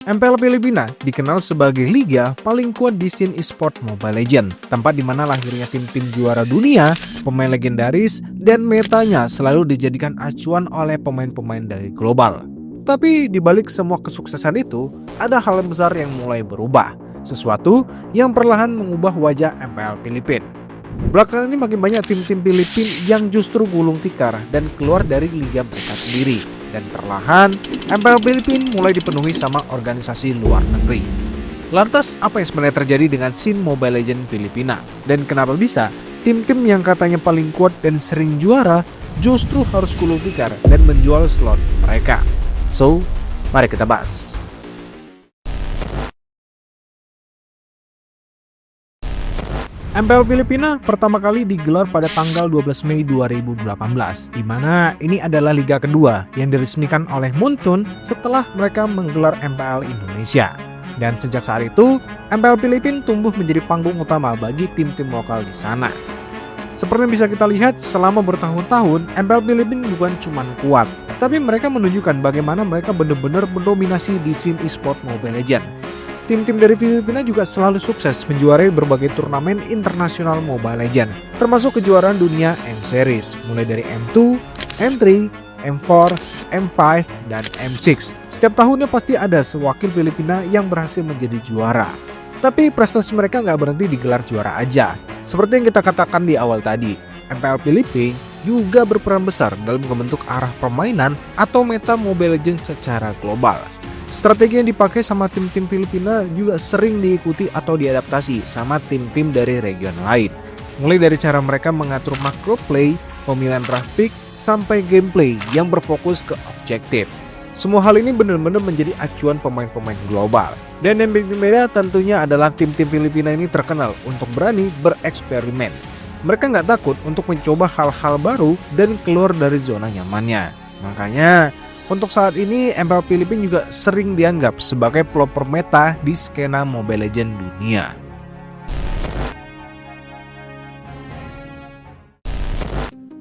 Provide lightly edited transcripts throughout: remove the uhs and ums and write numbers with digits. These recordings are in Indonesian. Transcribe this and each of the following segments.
MPL Filipina dikenal sebagai liga paling kuat di scene e-sport Mobile Legends, tempat di mana lahirnya tim-tim juara dunia, pemain legendaris, dan metanya selalu dijadikan acuan oleh pemain-pemain dari global. Tapi di balik semua kesuksesan itu, ada hal besar yang mulai berubah, sesuatu yang perlahan mengubah wajah MPL Filipina. Belakangan ini makin banyak tim-tim Filipina yang justru gulung tikar dan keluar dari liga mereka sendiri. Dan perlahan, MPL Filipina mulai dipenuhi sama organisasi luar negeri. Lantas, apa yang sebenarnya terjadi dengan scene Mobile Legends Filipina? Dan kenapa bisa tim-tim yang katanya paling kuat dan sering juara justru harus gulung tikar dan menjual slot mereka? So, mari kita bahas. MPL Filipina pertama kali digelar pada tanggal 12 Mei 2018, di mana ini adalah liga kedua yang diresmikan oleh Muntun setelah mereka menggelar MPL Indonesia. Dan sejak saat itu, MPL Filipina tumbuh menjadi panggung utama bagi tim-tim lokal di sana. Seperti yang bisa kita lihat, selama bertahun-tahun, MPL Filipina bukan cuma kuat, tapi mereka menunjukkan bagaimana mereka benar-benar mendominasi di scene e-sport Mobile Legends. Tim-tim dari Filipina juga selalu sukses menjuarai berbagai turnamen internasional Mobile Legends, termasuk kejuaraan dunia M-Series, mulai dari M2, M3, M4, M5, dan M6. Setiap tahunnya pasti ada sewakil Filipina yang berhasil menjadi juara. Tapi prestasi mereka nggak berhenti di gelar juara aja. Seperti yang kita katakan di awal tadi, MPL Filipina juga berperan besar dalam membentuk arah permainan atau meta Mobile Legends secara global. Strategi yang dipakai sama tim-tim Filipina juga sering diikuti atau diadaptasi sama tim-tim dari region lain. Mulai dari cara mereka mengatur macro play, pemilihan draft pick, sampai gameplay yang berfokus ke objektif. Semua hal ini benar-benar menjadi acuan pemain-pemain global. Dan yang bikin beda tentunya adalah tim-tim Filipina ini terkenal untuk berani bereksperimen. Mereka nggak takut untuk mencoba hal-hal baru dan keluar dari zona nyamannya. Makanya, untuk saat ini, MPL Filipina juga sering dianggap sebagai pelopor meta di skena Mobile Legends dunia.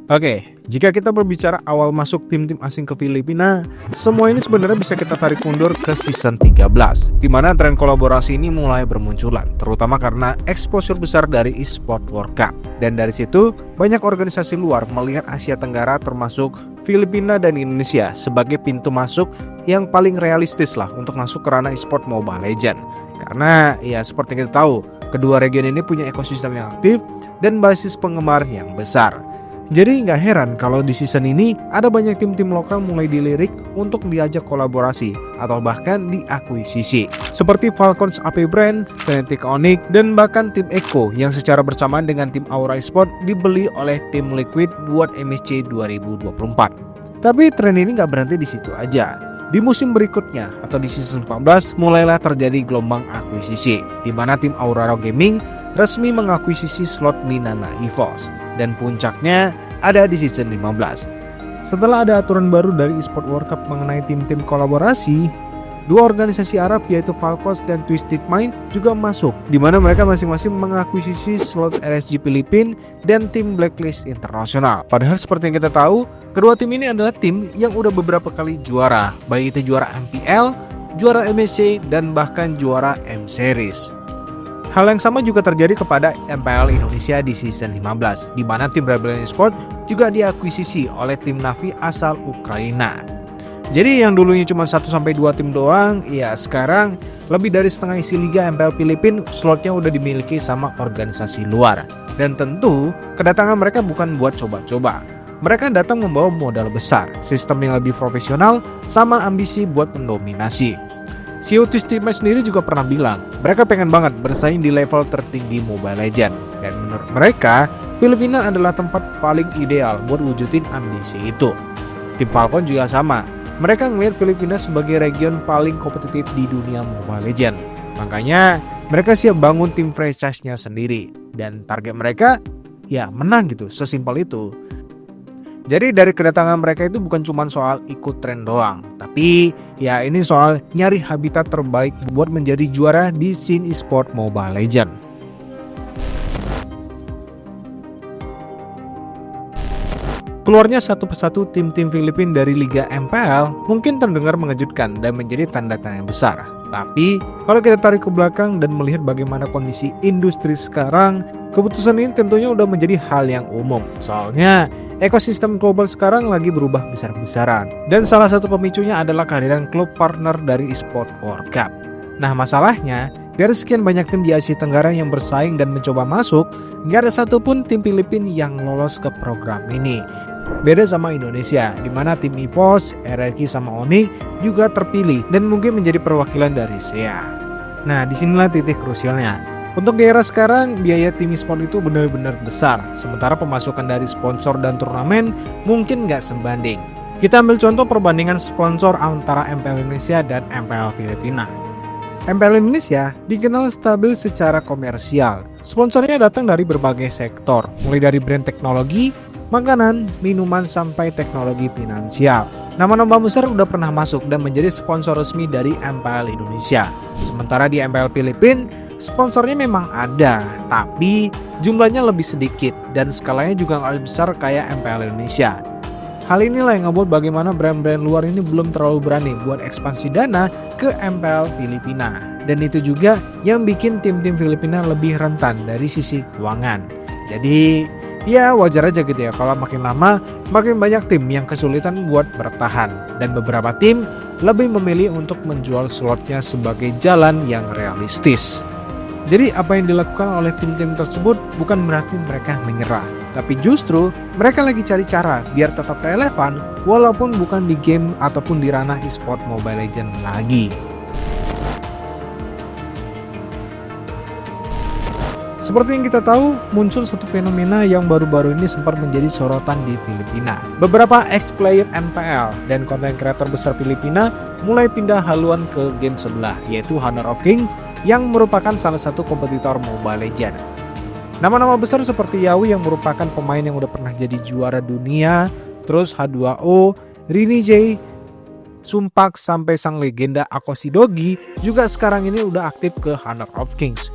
Oke, jika kita berbicara awal masuk tim-tim asing ke Filipina, semua ini sebenarnya bisa kita tarik mundur ke season 13, di mana tren kolaborasi ini mulai bermunculan, terutama karena exposure besar dari eSport World Cup. Dan dari situ, banyak organisasi luar melihat Asia Tenggara termasuk Filipina dan Indonesia sebagai pintu masuk yang paling realistis lah untuk masuk ke ranah eSport Mobile Legends. Karena ya seperti kita tahu, kedua region ini punya ekosistem yang aktif dan basis penggemar yang besar. Jadi nggak heran kalau di season ini ada banyak tim-tim lokal mulai dilirik untuk diajak kolaborasi atau bahkan diakuisisi. Seperti Falcons AP Brand, Fnatic Onyx, dan bahkan tim Echo yang secara bersamaan dengan tim Aura Esports dibeli oleh tim Liquid buat MSC 2024. Tapi tren ini nggak berhenti di situ aja. Di musim berikutnya atau di season 14 mulailah terjadi gelombang akuisisi, di mana tim Aurora Gaming resmi mengakuisisi slot Minana EVOS. Dan puncaknya ada di season 15. Setelah ada aturan baru dari eSport World Cup mengenai tim-tim kolaborasi, dua organisasi Arab yaitu Falcons dan Twisted Mind juga masuk, di mana mereka masing-masing mengakuisisi slot RSG Filipina dan tim Blacklist Internasional. Padahal seperti yang kita tahu, kedua tim ini adalah tim yang udah beberapa kali juara, baik itu juara MPL, juara MSC, dan bahkan juara M-Series. Hal yang sama juga terjadi kepada MPL Indonesia di season 15, di mana tim Rebellion Esports juga diakuisisi oleh tim Navi asal Ukraina. Jadi yang dulunya cuma 1-2 tim doang, ya sekarang lebih dari setengah isi liga MPL Filipina slotnya udah dimiliki sama organisasi luar. Dan tentu kedatangan mereka bukan buat coba-coba. Mereka datang membawa modal besar, sistem yang lebih profesional, sama ambisi buat mendominasi. CEO Twisted Mind sendiri juga pernah bilang, mereka pengen banget bersaing di level tertinggi Mobile Legends. Dan menurut mereka, Filipina adalah tempat paling ideal buat wujudin ambisi itu. Tim Falcon juga sama, mereka ngelihat Filipina sebagai region paling kompetitif di dunia Mobile Legends. Makanya, mereka siap bangun tim franchise-nya sendiri. Dan target mereka, ya menang gitu, sesimpel itu. Jadi dari kedatangan mereka itu bukan cuma soal ikut tren doang, tapi ya ini soal nyari habitat terbaik buat menjadi juara di scene e-sport Mobile Legends. Keluarnya satu persatu tim-tim Filipina dari Liga MPL mungkin terdengar mengejutkan dan menjadi tanda tanya besar. Tapi, kalau kita tarik ke belakang dan melihat bagaimana kondisi industri sekarang, keputusan ini tentunya udah menjadi hal yang umum. Soalnya, ekosistem global sekarang lagi berubah besar-besaran. Dan salah satu pemicunya adalah kehadiran klub partner dari eSport World Cup. Nah, masalahnya, dari sekian banyak tim di Asia Tenggara yang bersaing dan mencoba masuk, nggak ada satupun tim Filipina yang lolos ke program ini. Beda sama Indonesia, di mana tim EVOS, RRQ sama ONI juga terpilih dan mungkin menjadi perwakilan dari SEA. Nah, disinilah titik krusialnya. Untuk di era sekarang, biaya tim e-sport itu benar-benar besar, sementara pemasukan dari sponsor dan turnamen mungkin nggak sebanding. Kita ambil contoh perbandingan sponsor antara MPL Indonesia dan MPL Filipina. MPL Indonesia dikenal stabil secara komersial. Sponsornya datang dari berbagai sektor, mulai dari brand teknologi, makanan, minuman, sampai teknologi finansial. Nama-nama besar udah pernah masuk dan menjadi sponsor resmi dari MPL Indonesia. Sementara di MPL Filipina, sponsornya memang ada, tapi jumlahnya lebih sedikit dan skalanya juga nggak besar kayak MPL Indonesia. Hal inilah yang ngebuat bagaimana brand-brand luar ini belum terlalu berani buat ekspansi dana ke MPL Filipina. Dan itu juga yang bikin tim-tim Filipina lebih rentan dari sisi keuangan. Jadi ya wajar aja gitu ya kalau makin lama makin banyak tim yang kesulitan buat bertahan. Dan beberapa tim lebih memilih untuk menjual slotnya sebagai jalan yang realistis. Jadi apa yang dilakukan oleh tim-tim tersebut bukan berarti mereka menyerah, tapi justru mereka lagi cari cara biar tetap relevan walaupun bukan di game ataupun di ranah e-sport Mobile Legends lagi. Seperti yang kita tahu, muncul satu fenomena yang baru-baru ini sempat menjadi sorotan di Filipina. Beberapa ex-player NPL dan konten kreator besar Filipina mulai pindah haluan ke game sebelah, yaitu Honor of Kings yang merupakan salah satu kompetitor Mobile Legends. Nama-nama besar seperti Yawi yang merupakan pemain yang udah pernah jadi juara dunia, terus H2O, Rini J, Sumpak sampai sang legenda Akoshidogi juga sekarang ini udah aktif ke Honor of Kings.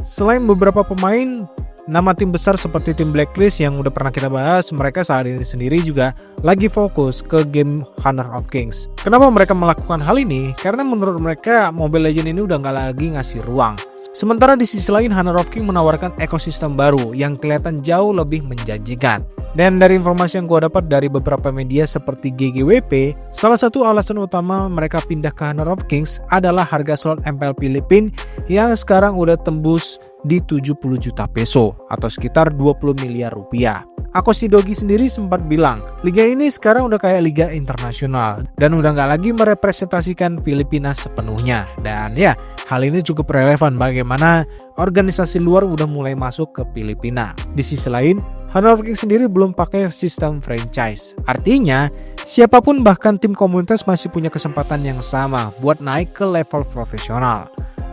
Selain beberapa pemain, nama tim besar seperti tim Blacklist yang udah pernah kita bahas, mereka saat ini sendiri juga lagi fokus ke game Honor of Kings. Kenapa mereka melakukan hal ini? Karena menurut mereka Mobile Legends ini udah nggak lagi ngasih ruang. Sementara di sisi lain Honor of Kings menawarkan ekosistem baru yang kelihatan jauh lebih menjanjikan. Dan dari informasi yang gue dapat dari beberapa media seperti GGWP, salah satu alasan utama mereka pindah ke Honor of Kings adalah harga slot MPL Filipina yang sekarang udah tembus di 70 juta peso atau sekitar 20 miliar rupiah. Akoshidogi sendiri sempat bilang, liga ini sekarang udah kayak liga internasional dan udah nggak lagi merepresentasikan Filipina sepenuhnya. Dan ya, hal ini cukup relevan bagaimana organisasi luar udah mulai masuk ke Filipina. Di sisi lain, Honor of Kings sendiri belum pakai sistem franchise. Artinya, siapapun bahkan tim komunitas masih punya kesempatan yang sama buat naik ke level profesional.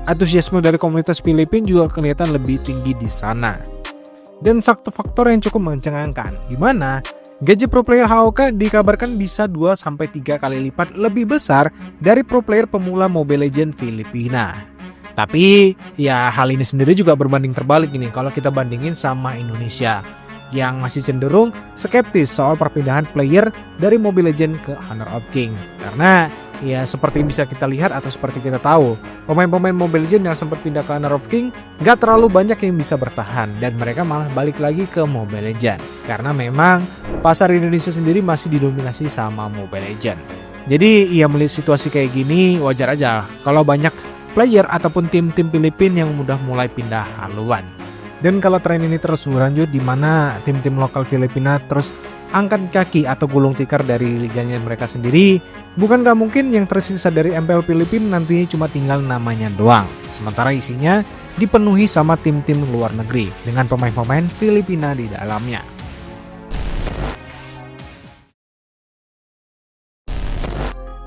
Antusiasme dari komunitas Filipina juga kelihatan lebih tinggi di sana. Dan satu faktor yang cukup mencengangkan, di mana gaji pro player HOK dikabarkan bisa 2-3 kali lipat lebih besar dari pro player pemula Mobile Legends Filipina. Tapi ya hal ini sendiri juga berbanding terbalik ini kalau kita bandingin sama Indonesia yang masih cenderung skeptis soal perpindahan player dari Mobile Legends ke Honor of Kings. Karena ya seperti bisa kita lihat atau seperti kita tahu, pemain-pemain Mobile Legends yang sempat pindah ke Honor of Kings gak terlalu banyak yang bisa bertahan dan mereka malah balik lagi ke Mobile Legends. Karena memang pasar Indonesia sendiri masih didominasi sama Mobile Legends. Jadi ya melihat situasi kayak gini wajar aja kalau banyak player ataupun tim-tim Filipina yang udah mulai pindah haluan. Dan kalau tren ini terus berlanjut di mana tim-tim lokal Filipina terus angkat kaki atau gulung tikar dari liganya mereka sendiri, bukan gak mungkin yang tersisa dari MPL Filipina nantinya cuma tinggal namanya doang. Sementara isinya dipenuhi sama tim-tim luar negeri dengan pemain-pemain Filipina di dalamnya.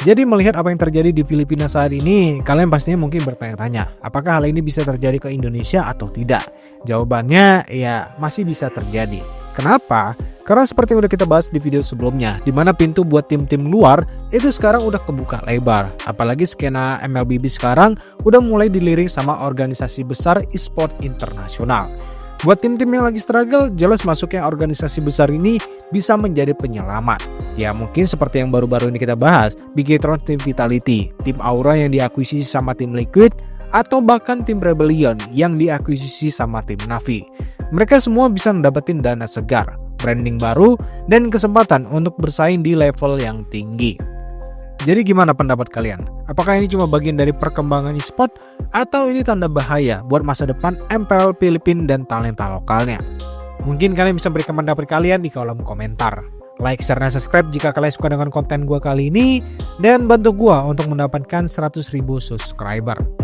Jadi melihat apa yang terjadi di Filipina saat ini, kalian pastinya mungkin bertanya-tanya, apakah hal ini bisa terjadi ke Indonesia atau tidak? Jawabannya ya masih bisa terjadi. Kenapa? Karena seperti yang udah kita bahas di video sebelumnya, di mana pintu buat tim-tim luar itu sekarang udah kebuka lebar. Apalagi skena MLBB sekarang udah mulai dilirik sama organisasi besar e-sport internasional. Buat tim-tim yang lagi struggle, jelas masuknya organisasi besar ini bisa menjadi penyelamat. Ya mungkin seperti yang baru-baru ini kita bahas, Bigetron tim Vitality, tim Aura yang diakuisisi sama tim Liquid, atau bahkan tim Rebellion yang diakuisisi sama tim Na'Vi. Mereka semua bisa mendapatkan dana segar, branding baru, dan kesempatan untuk bersaing di level yang tinggi. Jadi gimana pendapat kalian? Apakah ini cuma bagian dari perkembangan e-sport atau ini tanda bahaya buat masa depan MPL Filipina dan talenta lokalnya? Mungkin kalian bisa berikan pendapat kalian di kolom komentar. Like, share, dan subscribe jika kalian suka dengan konten gue kali ini, dan bantu gue untuk mendapatkan 100.000 subscriber.